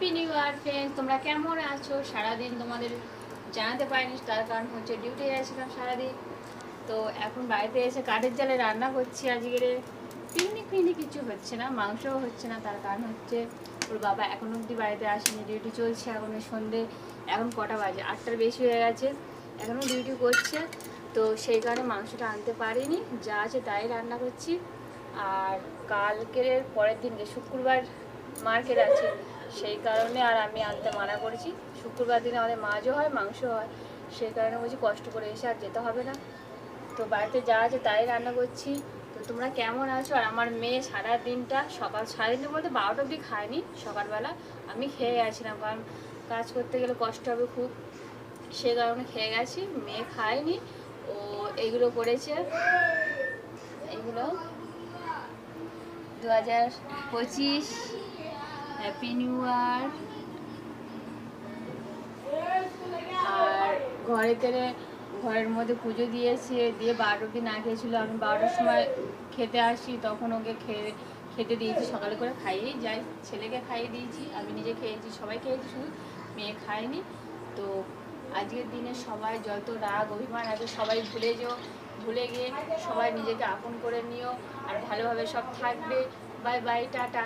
Happy new year friends, তোমরা কেমন আছো? সারাদিন তোমাদের জানাতে পারিনি, তার কারণ হচ্ছে ডিউটি গেছিলাম সারাদিন। তো এখন বাড়িতে এসে কাঠের জালে রান্না করছি। আজকের পিকনিক কিছু হচ্ছে না, মাংসও হচ্ছে না। তার কারণ হচ্ছে ওর বাবা এখনো অবধি বাড়িতে আসেনি, ডিউটি চলছে। এখন সন্ধে, এখন কটা বাজে, 8টার বেশি হয়ে গেছে, এখনও ডিউটি করছে। তো সেই কারণে মাংসটা আনতে পারিনি, যা আছে তাই রান্না করছি। আর কালকের পরের দিনকে শুক্রবার মার্কেট আছে, সেই কারণে আর আমি আনতে মানা করেছি। শুক্রবার দিনে আমাদের মাছও হয়, মাংস হয়, সেই কারণে বলছি কষ্ট করে এসে আর যেতে হবে না। তো বাড়িতে যা আছে তাই রান্না করছি। তো তোমরা কেমন আছো? আর আমার মেয়ে সারা দিনটা, সারাদিনটা বলতে 12টা অবধি খায়নি। সকালবেলা আমি খেয়ে গেছিলাম, কারণ কাজ করতে গেলে কষ্ট হবে খুব, সে কারণে খেয়ে গেছি। মেয়ে খায়নি, ও এগুলো করেছে। এগুলো 2025 হ্যাপি নিউ ইয়ার। আর ঘরের মধ্যে পুজো দিয়েছি, দিয়ে 12টা অবধি না খেয়েছিল। আমি 12টার সময় খেতে আসি, তখন ওকে খেতে দিয়েছি, সকালে করে খাইয়েই যাই। ছেলেকে খাইয়ে দিয়েছি, আমি নিজে খেয়েছি, সবাই খেয়েছি, শুধু মেয়ে খায়নি। তো আজকের দিনে সবাই যত রাগ অভিমান আছে সবাই ভুলে গিয়ে সবাই নিজেকে আপন করে নিও, আর ভালোভাবে সব থাকবে। Bye bye, tata.